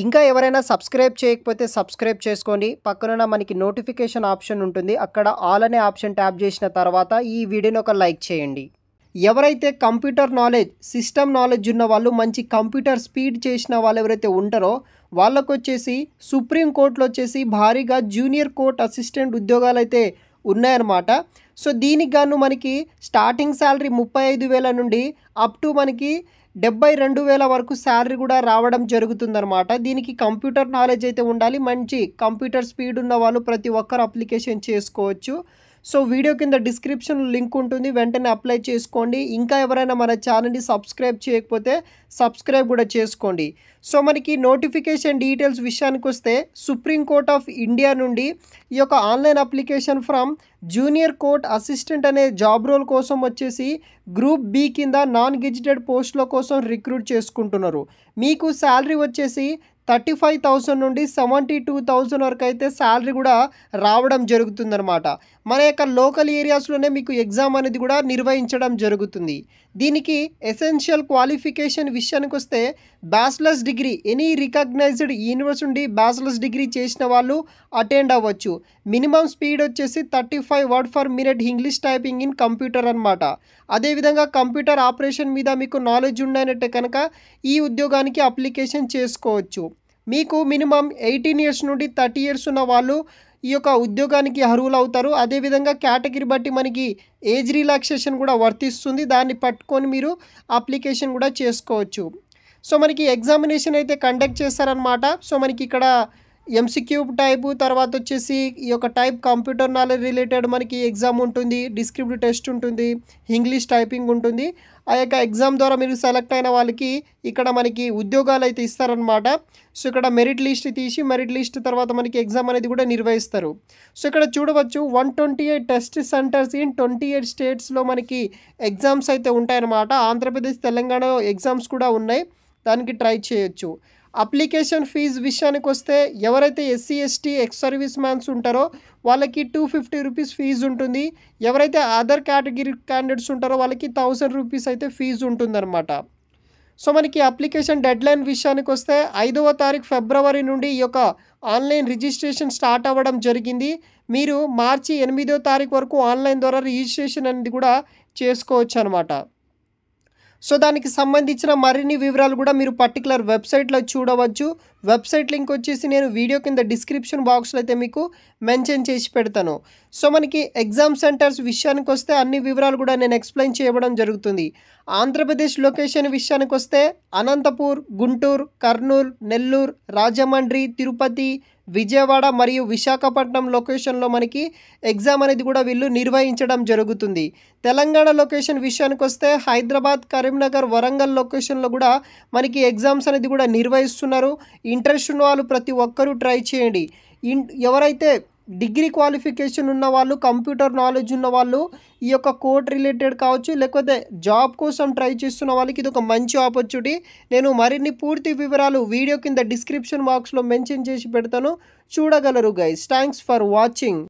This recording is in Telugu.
ఇంకా ఎవరైనా సబ్స్క్రైబ్ చేయకపోతే సబ్స్క్రైబ్ చేసుకోండి. పక్కనున్న మనకి నోటిఫికేషన్ ఆప్షన్ ఉంటుంది. అక్కడ ఆల్ అనే ఆప్షన్ ట్యాప్ చేసిన తర్వాత ఈ వీడియోని ఒక లైక్ చేయండి. ఎవరైతే కంప్యూటర్ నాలెడ్జ్, సిస్టమ్ నాలెడ్జ్ ఉన్న వాళ్ళు, మంచి కంప్యూటర్ స్పీడ్ చేసిన వాళ్ళు ఎవరైతే ఉంటారో వాళ్ళకొచ్చేసి సుప్రీం కోర్టులో వచ్చేసి భారీగా జూనియర్ కోర్ట్ అసిస్టెంట్ ఉద్యోగాలు అయితే ఉన్నాయన్నమాట. సో దీనికి గాను మనకి స్టార్టింగ్ శాలరీ 35,000 నుండి అప్ టు మనకి 72,000 వరకు శాలరీ కూడా రావడం జరుగుతుందన్నమాట. దీనికి కంప్యూటర్ నాలెడ్జ్ అయితే ఉండాలి. మంచి కంప్యూటర్ స్పీడ్ ఉన్న వాళ్ళు ప్రతి ఒక్కరు అప్లికేషన్ చేసుకోవచ్చు. సో వీడియో కింద డిస్క్రిప్షన్లో లింక్ ఉంటుంది, వెంటనే అప్లై చేసుకోండి. ఇంకా ఎవరైనా మన ఛానల్ని సబ్స్క్రైబ్ చేయకపోతే సబ్స్క్రైబ్ కూడా చేసుకోండి. సో మనకి నోటిఫికేషన్ డీటెయిల్స్ విషయానికి వస్తే సుప్రీం కోర్ట్ ఆఫ్ ఇండియా నుండి ఈ యొక్క online application from junior court assistant అనే జాబ్ రోల్ కోసం వచ్చేసి గ్రూప్ బి కింద నాన్ గెజిటెడ్ పోస్టుల కోసం రిక్రూట్ చేసుకుంటున్నారు. మీకు శాలరీ వచ్చేసి 35,000 నుండి 72,000 వరకు అయితే శాలరీ కూడా రావడం జరుగుతుందన్నమాట. మన యొక్క లోకల్ ఏరియాస్లోనే మీకు ఎగ్జామ్ అనేది కూడా నిర్వహించడం జరుగుతుంది. దీనికి ఎసెన్షియల్ క్వాలిఫికేషన్ విషయానికి వస్తే bachelor's degree, any recognised university నుండి బ్యాచిలర్స్ డిగ్రీ చేసిన వాళ్ళు అటెండ్ అవ్వచ్చు. మినిమం స్పీడ్ వచ్చేసి 35 word per minute English typing in computer అనమాట. అదేవిధంగా కంప్యూటర్ ఆపరేషన్ మీద మీకు నాలెడ్జ్ ఉండనట్టే కనుక ఈ ఉద్యోగానికి అప్లికేషన్ చేసుకోవచ్చు. మీకు మినిమం 18 ఇయర్స్ నుండి 30 ఇయర్స్ ఉన్న వాళ్ళు ఈ యొక్క ఉద్యోగానికి అర్హులు అవుతారు. అదేవిధంగా కేటగిరీ బట్టి మనకి ఏజ్ రిలాక్సేషన్ కూడా వర్తిస్తుంది. దాన్ని పట్టుకొని మీరు అప్లికేషన్ కూడా చేసుకోవచ్చు. సో మనకి ఎగ్జామినేషన్ అయితే కండక్ట్ చేస్తారనమాట. సో మనకి ఇక్కడ ఎంసీక్యూ టైపు, తర్వాత వచ్చేసి ఈ యొక్క టైప్ కంప్యూటర్ నాలెడ్జ్ రిలేటెడ్ మనకి ఎగ్జామ్ ఉంటుంది, డిస్క్రిప్టివ్ టెస్ట్ ఉంటుంది, ఇంగ్లీష్ టైపింగ్ ఉంటుంది. ఆ యొక్క ఎగ్జామ్ ద్వారా మీరు సెలెక్ట్ అయిన వాళ్ళకి ఇక్కడ మనకి ఉద్యోగాలు అయితే ఇస్తారనమాట. సో ఇక్కడ మెరిట్ లిస్ట్ తీసి మెరిట్ లిస్ట్ తర్వాత మనకి ఎగ్జామ్ అనేది కూడా నిర్వహిస్తారు. సో ఇక్కడ చూడవచ్చు 128 టెస్ట్ సెంటర్స్ ఇన్ 28 స్టేట్స్లో మనకి ఎగ్జామ్స్ అయితే ఉంటాయన్నమాట. ఆంధ్రప్రదేశ్, తెలంగాణ ఎగ్జామ్స్ కూడా ఉన్నాయి, దానికి ట్రై చేయొచ్చు. అప్లికేషన్ ఫీజు విషయానికి వస్తే ఎవరైతే SC ST ex service man's ఉంటారో వాళ్ళకి 250 రూపీస్ ఫీజు ఉంటుంది. ఎవరైతే అదర్ కేటగిరీ క్యాండిడేట్స్ ఉంటారో వాళ్ళకి 1000 రూపీస్ అయితే ఫీజు ఉంటుందన్నమాట. సో మనకి అప్లికేషన్ డెడ్లైన్ విషయానికి వస్తే 5వ తారీఖు ఫిబ్రవరి నుండి ఈ యొక్క ఆన్లైన్ రిజిస్ట్రేషన్ స్టార్ట్ అవ్వడం జరిగింది. మీరు మార్చి 8వ తారీఖు వరకు ఆన్లైన్ ద్వారా రిజిస్ట్రేషన్ అనేది కూడా చేసుకోవచ్చు అనమాట. సో దానికి సంబంధించిన మరిన్ని వివరాలు కూడా మీరు పర్టికులర్ వెబ్సైట్లో చూడవచ్చు. వెబ్సైట్ లింక్ వచ్చేసి నేను వీడియో కింద డిస్క్రిప్షన్ బాక్స్లో అయితే మీకు మెన్షన్ చేసి పెడతాను. సో మనకి ఎగ్జామ్ సెంటర్స్ విషయానికి వస్తే అన్ని వివరాలు కూడా నేను ఎక్స్ప్లెయిన్ చేయడం జరుగుతుంది. ఆంధ్రప్రదేశ్ లొకేషన్ విషయానికి వస్తే అనంతపూర్, గుంటూరు, కర్నూలు, నెల్లూరు, రాజమండ్రి, తిరుపతి, విజయవాడ మరియు విశాఖపట్నం లొకేషన్లో మనకి ఎగ్జామ్ అనేది కూడా వీళ్ళు నిర్వహించడం జరుగుతుంది. తెలంగాణ లొకేషన్ విషయానికి వస్తే హైదరాబాద్, కరీంనగర్, వరంగల్ లొకేషన్లో కూడా మనకి ఎగ్జామ్స్ అనేది కూడా నిర్వహిస్తున్నారు. ఇంట్రెస్ట్ ఉన్న వాళ్ళు ప్రతి ఒక్కరూ ట్రై చేయండి. ఎవరైతే డిగ్రీ క్వాలిఫికేషన్ ఉన్న వాళ్ళు, కంప్యూటర్ నాలెడ్జ్ ఉన్న వాళ్ళు ఈ యొక్క కోర్ట్ రిలేటెడ్ కావచ్చు, లేకపోతే జాబ్ కోసం ట్రై చేస్తున్న వాళ్ళకి ఇది ఒక మంచి ఆపర్చునిటీ. నేను మరిన్ని పూర్తి వివరాలు వీడియో కింద డిస్క్రిప్షన్ బాక్స్లో మెన్షన్ చేసి పెడతాను, చూడగలరు గైస్. Thanks for watching.